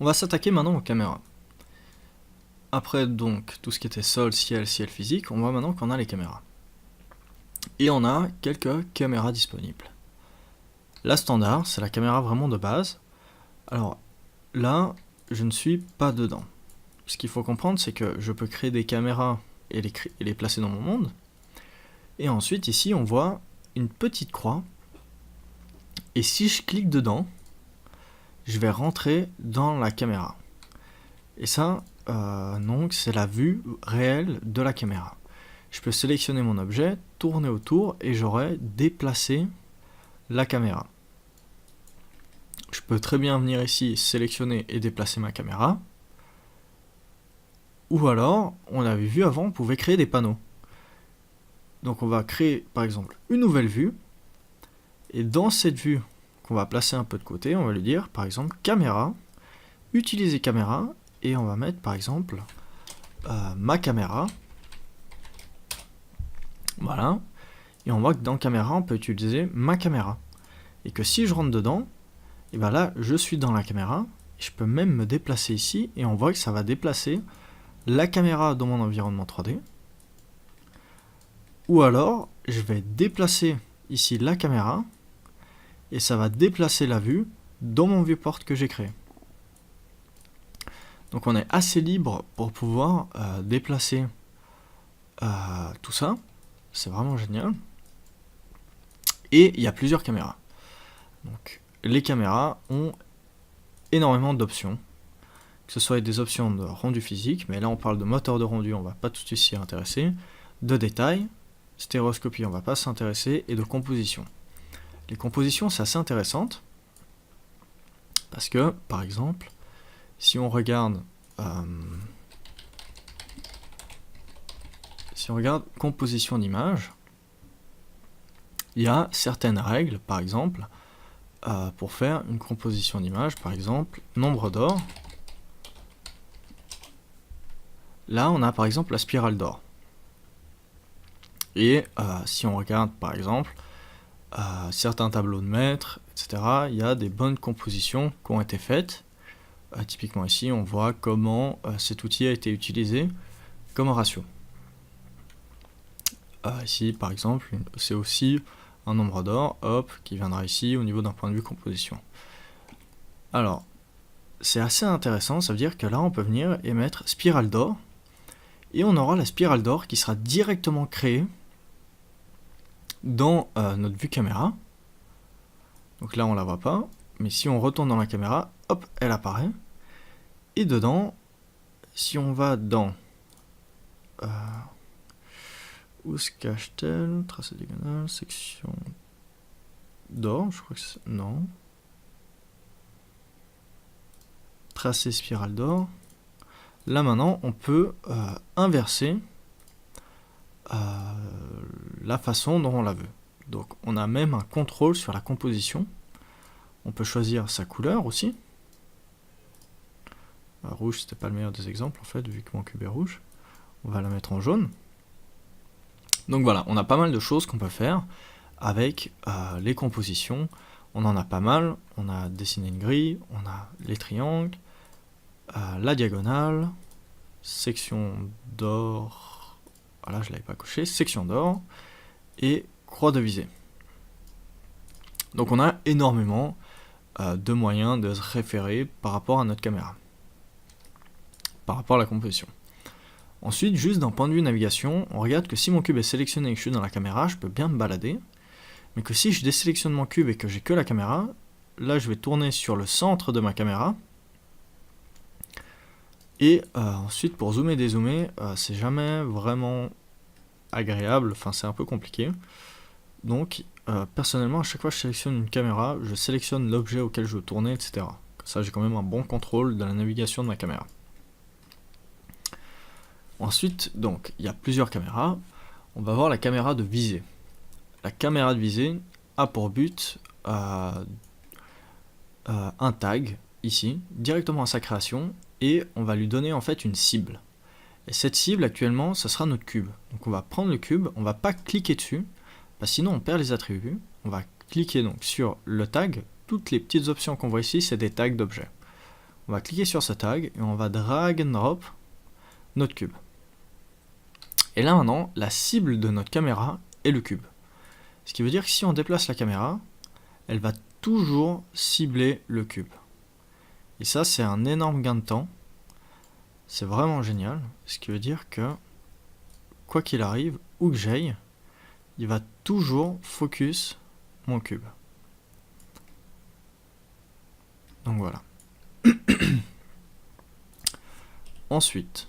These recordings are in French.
On va s'attaquer maintenant aux caméras. Après donc tout ce qui était sol, ciel physique, on voit maintenant qu'on a les caméras. Et on a quelques caméras disponibles. La standard, c'est la caméra vraiment de base. Alors là, je ne suis pas dedans. Ce qu'il faut comprendre, c'est que je peux créer des caméras et les placer dans mon monde. Et ensuite, ici, on voit une petite croix. Et si je clique dedans, je vais rentrer dans la caméra. Et ça, donc, c'est la vue réelle de la caméra. Je peux sélectionner mon objet, tourner autour et j'aurai déplacé la caméra. Je peux très bien venir ici, sélectionner et déplacer ma caméra. Ou alors, on avait vu avant, on pouvait créer des panneaux. Donc on va créer par exemple une nouvelle vue. Et dans cette vue qu'on va placer un peu de côté, on va lui dire par exemple caméra, utiliser caméra, et on va mettre par exemple ma caméra. Voilà. Et on voit que dans caméra, on peut utiliser ma caméra. Et que si je rentre dedans, et bien là, je suis dans la caméra. Et je peux même me déplacer ici. Et on voit que ça va déplacer la caméra dans mon environnement 3D. Ou alors, je vais déplacer ici la caméra. Et ça va déplacer la vue dans mon viewport que j'ai créé. Donc on est assez libre pour pouvoir déplacer tout ça. C'est vraiment génial. Et il y a plusieurs caméras. Donc les caméras ont énormément d'options. Que ce soit des options de rendu physique, mais là on parle de moteur de rendu, on va pas tout de suite s'y intéresser. De détail, stéréoscopie, on va pas s'intéresser, et de composition. Les compositions, c'est assez intéressant. Parce que, par exemple, si on regarde composition d'image, il y a certaines règles, par exemple, pour faire une composition d'image, par exemple, nombre d'or. Là, on a par exemple la spirale d'or. Et si on regarde, par exemple, certains tableaux de maître, etc., il y a des bonnes compositions qui ont été faites. Typiquement ici, on voit comment cet outil a été utilisé comme ratio. Ici, par exemple, c'est aussi un nombre d'or, hop, qui viendra ici au niveau d'un point de vue composition. Alors, c'est assez intéressant, ça veut dire que là, on peut venir et mettre spirale d'or, et on aura la spirale d'or qui sera directement créée dans notre vue caméra. Donc là, on la voit pas, mais si on retourne dans la caméra, hop, elle apparaît. Et dedans, si on va dans où se cache-t-elle? Tracé diagonale, section d'or, je crois que c'est... non. Tracé spirale d'or. Là maintenant, on peut inverser la façon dont on la veut. Donc on a même un contrôle sur la composition. On peut choisir sa couleur aussi. Rouge, c'était pas le meilleur des exemples en fait, vu que mon cube est rouge. On va la mettre en jaune. Donc voilà, on a pas mal de choses qu'on peut faire avec les compositions. On en a pas mal. On a dessiné une grille, on a les triangles, la diagonale, section d'or. Voilà, je l'avais pas coché. Section d'or et croix de visée. Donc on a énormément de moyens de se référer par rapport à notre caméra, par rapport à la composition. Ensuite, juste d'un point de vue navigation, on regarde que si mon cube est sélectionné et que je suis dans la caméra, je peux bien me balader, mais que si je désélectionne mon cube et que j'ai que la caméra, là je vais tourner sur le centre de ma caméra, et ensuite pour zoomer et dézoomer, c'est jamais vraiment agréable, enfin c'est un peu compliqué. Donc personnellement, à chaque fois que je sélectionne une caméra, je sélectionne l'objet auquel je veux tourner, etc. Comme ça j'ai quand même un bon contrôle de la navigation de ma caméra. Ensuite, donc, il y a plusieurs caméras. On va voir la caméra de visée. La caméra de visée a pour but un tag, ici, directement à sa création, et on va lui donner en fait une cible. Et cette cible, actuellement, ce sera notre cube. Donc on va prendre le cube, on va pas cliquer dessus, parce que sinon on perd les attributs. On va cliquer donc sur le tag. Toutes les petites options qu'on voit ici, c'est des tags d'objets. on va cliquer sur ce tag et on va drag and drop notre cube. Et là maintenant, la cible de notre caméra est le cube. Ce qui veut dire que si on déplace la caméra, elle va toujours cibler le cube. Et ça, c'est un énorme gain de temps. C'est vraiment génial. Ce qui veut dire que, quoi qu'il arrive, où que j'aille, il va toujours focus mon cube. Donc voilà. Ensuite,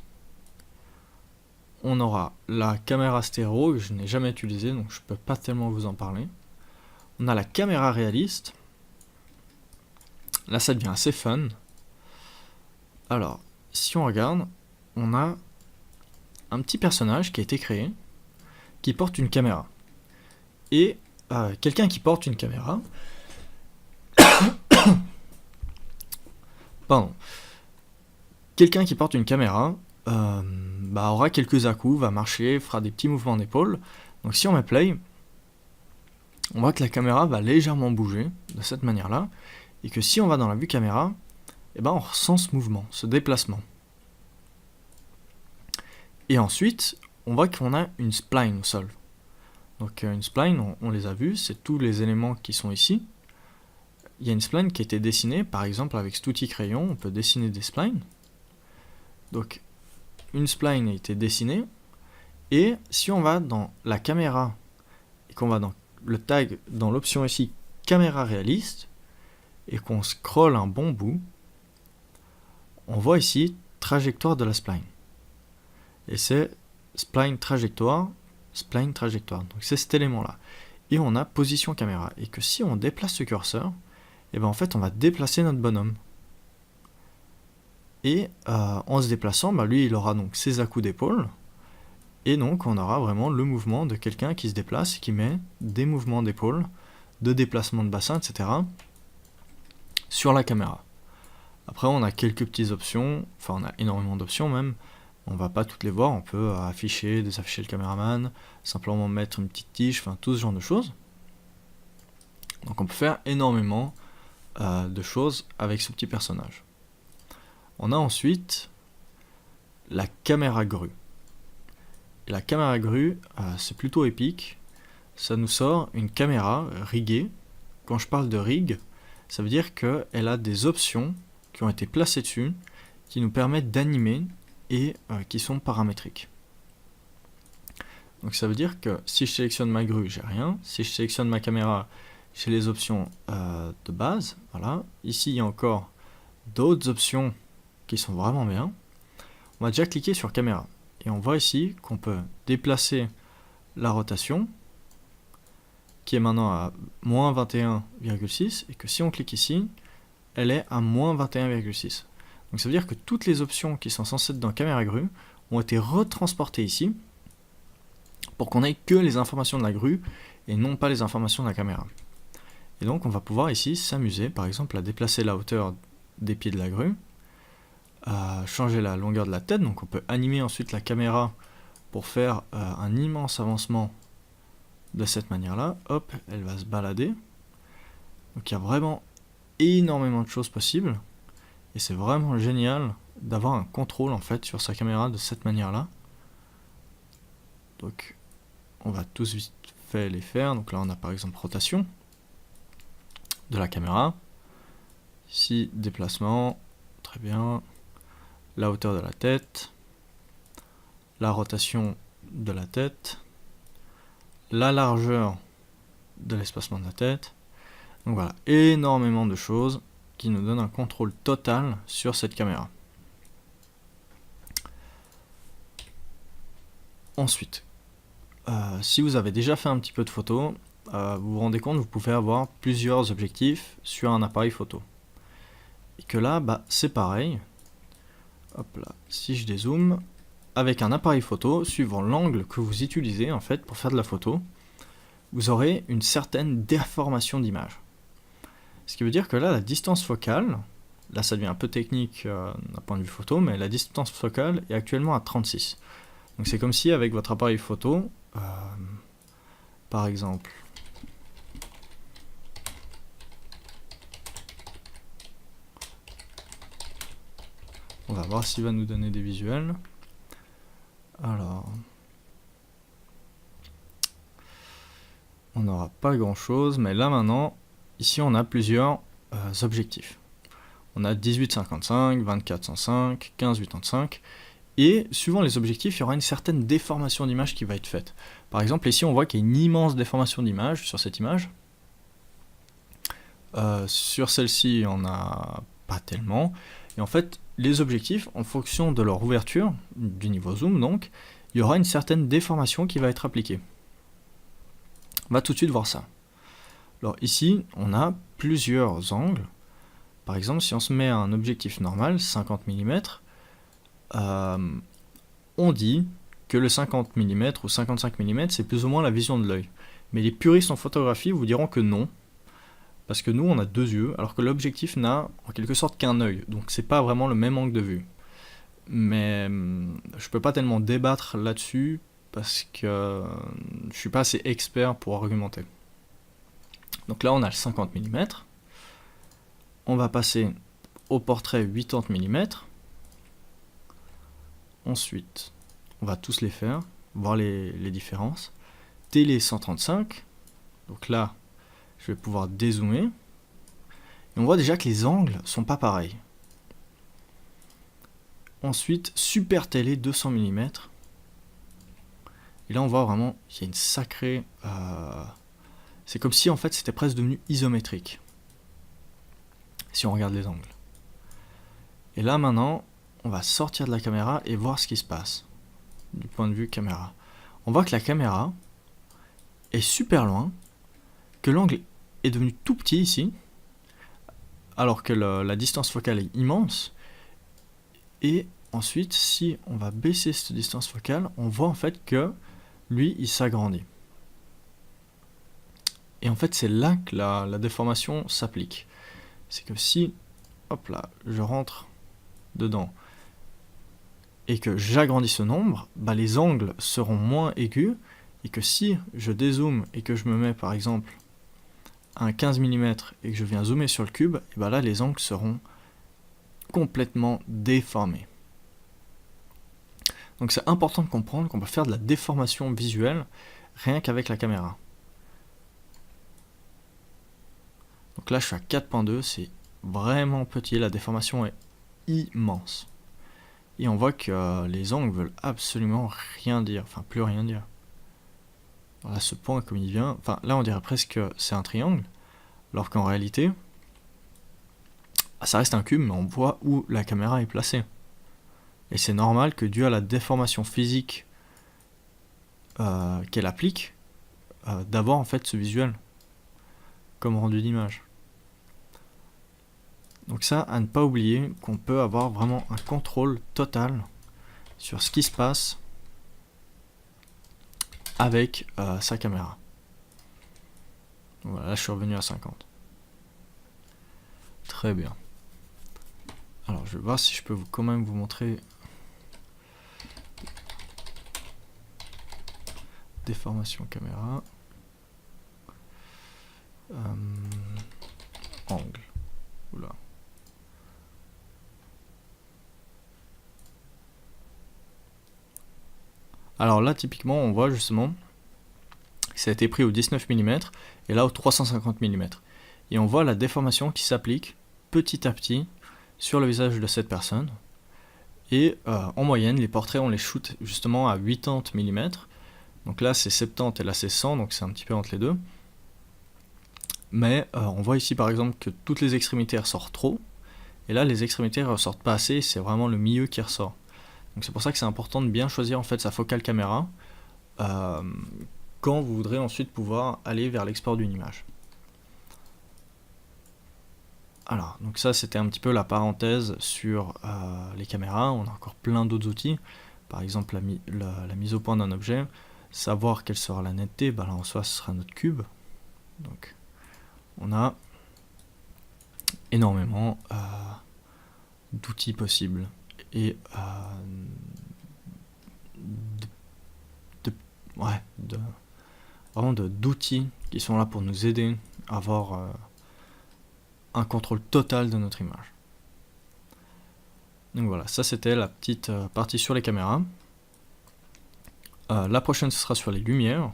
on aura la caméra stéréo que je n'ai jamais utilisée, donc je ne peux pas tellement vous en parler. On a la caméra réaliste. Là, ça devient assez fun. Alors, si on regarde, on a un petit personnage qui a été créé, qui porte une caméra. Et quelqu'un qui porte une caméra... Pardon. Quelqu'un qui porte une caméra aura quelques à-coups, va marcher, fera des petits mouvements d'épaule. Donc si on met play, on voit que la caméra va légèrement bouger de cette manière-là, et que si on va dans la vue caméra, on ressent ce mouvement, ce déplacement. Et ensuite, on voit qu'on a une spline au sol. Donc une spline, on les a vus, c'est tous les éléments qui sont ici. Il y a une spline qui a été dessinée, par exemple avec cet outil crayon, on peut dessiner des splines. Donc une spline a été dessinée, et si on va dans la caméra, et qu'on va dans le tag, dans l'option ici, caméra réaliste, et qu'on scrolle un bon bout, on voit ici trajectoire de la spline. Et c'est spline trajectoire. Donc c'est cet élément-là. Et on a position caméra. Et que si on déplace ce curseur, en fait on va déplacer notre bonhomme. Et en se déplaçant, lui il aura donc ses à-coups d'épaule. Et donc on aura vraiment le mouvement de quelqu'un qui se déplace et qui met des mouvements d'épaule, de déplacement de bassin, etc. sur la caméra. Après on a quelques petites options, enfin on a énormément d'options même. On va pas toutes les voir, on peut afficher, désafficher le caméraman, simplement mettre une petite tige, enfin tout ce genre de choses. Donc on peut faire énormément de choses avec ce petit personnage. On a ensuite la caméra grue. Et la caméra grue, c'est plutôt épique. Ça nous sort une caméra riggée. Quand je parle de rig, ça veut dire qu'elle a des options qui ont été placées dessus, qui nous permettent d'animer et qui sont paramétriques. Donc ça veut dire que si je sélectionne ma grue, j'ai rien. Si je sélectionne ma caméra, j'ai les options de base. Voilà. Ici, il y a encore d'autres options qui sont vraiment bien. On va déjà cliquer sur caméra. Et on voit ici qu'on peut déplacer la rotation, qui est maintenant à moins 21,6, et que si on clique ici, elle est à moins 21,6. Donc ça veut dire que toutes les options qui sont censées être dans caméra grue ont été retransportées ici, pour qu'on ait que les informations de la grue, et non pas les informations de la caméra. Et donc on va pouvoir ici s'amuser, par exemple à déplacer la hauteur des pieds de la grue, à changer la longueur de la tête, donc on peut animer ensuite la caméra pour faire un immense avancement de cette manière-là. Hop, elle va se balader. Donc il y a vraiment énormément de choses possibles, et c'est vraiment génial d'avoir un contrôle en fait sur sa caméra de cette manière-là. Donc on va tous vite fait les faire. Donc là on a par exemple rotation de la caméra, ici déplacement, très bien, la hauteur de la tête, la rotation de la tête, la largeur de l'espacement de la tête. Donc voilà, énormément de choses qui nous donnent un contrôle total sur cette caméra. Ensuite, si vous avez déjà fait un petit peu de photos, vous vous rendez compte, vous pouvez avoir plusieurs objectifs sur un appareil photo. Et que là, c'est pareil. Hop là, si je dézoome, avec un appareil photo, suivant l'angle que vous utilisez en fait pour faire de la photo, vous aurez une certaine déformation d'image. Ce qui veut dire que là, la distance focale, là ça devient un peu technique d'un point de vue photo, mais la distance focale est actuellement à 36. Donc c'est comme si avec votre appareil photo, par exemple, On va voir s'il va nous donner des visuels. Alors, on n'aura pas grand chose, mais là maintenant, ici on a plusieurs objectifs. On a 18-55, 24-105, 15-85, et suivant les objectifs, il y aura une certaine déformation d'image qui va être faite. Par exemple, ici on voit qu'il y a une immense déformation d'image sur cette image. Sur celle-ci, il n'y en a pas tellement. Et en fait, les objectifs, en fonction de leur ouverture, du niveau zoom donc, il y aura une certaine déformation qui va être appliquée. On va tout de suite voir ça. Alors ici, on a plusieurs angles. Par exemple, si on se met à un objectif normal, 50 mm, on dit que le 50 mm ou 55 mm, c'est plus ou moins la vision de l'œil. Mais les puristes en photographie vous diront que non, parce que nous, on a deux yeux, alors que l'objectif n'a en quelque sorte qu'un œil. Donc c'est pas vraiment le même angle de vue. Mais je peux pas tellement débattre là-dessus, parce que je suis pas assez expert pour argumenter. Donc là, on a le 50 mm. On va passer au portrait 80 mm. Ensuite, on va tous les faire, voir les différences. Télé 135. Donc là, je vais pouvoir dézoomer. Et on voit déjà que les angles sont pas pareils. Ensuite, Super Télé 200 mm. Et là, on voit vraiment qu'il y a une sacrée... c'est comme si en fait c'était presque devenu isométrique. Si on regarde les angles. Et là maintenant, on va sortir de la caméra et voir ce qui se passe. Du point de vue caméra. On voit que la caméra est super loin, que l'angle est devenu tout petit ici, alors que la distance focale est immense. Et ensuite, si on va baisser cette distance focale, on voit en fait que lui, il s'agrandit. Et en fait, c'est là que la déformation s'applique. C'est que si, hop là, je rentre dedans et que j'agrandis ce nombre, bah les angles seront moins aigus, et que si je dézoome et que je me mets par exemple à un 15 mm et que je viens zoomer sur le cube, et bah là les angles seront complètement déformés. Donc c'est important de comprendre qu'on peut faire de la déformation visuelle rien qu'avec la caméra. Donc là je suis à 4.2, c'est vraiment petit, la déformation est immense. Et on voit que les angles veulent absolument rien dire, enfin plus rien dire. Voilà, ce point comme il vient, enfin là on dirait presque que c'est un triangle, alors qu'en réalité, ça reste un cube, mais on voit où la caméra est placée. Et c'est normal que dû à la déformation physique qu'elle applique, d'avoir en fait ce visuel comme rendu d'image. Donc ça, à ne pas oublier qu'on peut avoir vraiment un contrôle total sur ce qui se passe avec sa caméra. Voilà, là je suis revenu à 50. Très bien. Alors je vais voir si je peux quand même vous montrer déformation caméra. Angle. Oula. Alors là typiquement on voit justement que ça a été pris au 19 mm et là au 350 mm. Et on voit la déformation qui s'applique petit à petit sur le visage de cette personne. Et en moyenne, les portraits on les shoot justement à 80 mm. Donc là c'est 70 et là c'est 100, donc c'est un petit peu entre les deux. Mais on voit ici par exemple que toutes les extrémités ressortent trop. Et là les extrémités ressortent pas assez, c'est vraiment le milieu qui ressort. Donc c'est pour ça que c'est important de bien choisir en fait sa focale caméra quand vous voudrez ensuite pouvoir aller vers l'export d'une image. Alors, donc ça c'était un petit peu la parenthèse sur les caméras. On a encore plein d'autres outils, par exemple la mise au point d'un objet, savoir quelle sera la netteté, bah là en soi ce sera notre cube. Donc on a énormément d'outils possibles et vraiment d'outils qui sont là pour nous aider à avoir un contrôle total de notre image. Donc voilà, ça c'était la petite partie sur les caméras. La prochaine ce sera sur les lumières.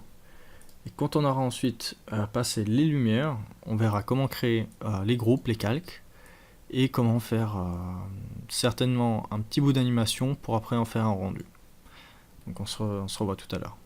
Et quand on aura ensuite passé les lumières, on verra comment créer les groupes, les calques, et comment faire certainement un petit bout d'animation pour après en faire un rendu. Donc on se revoit tout à l'heure.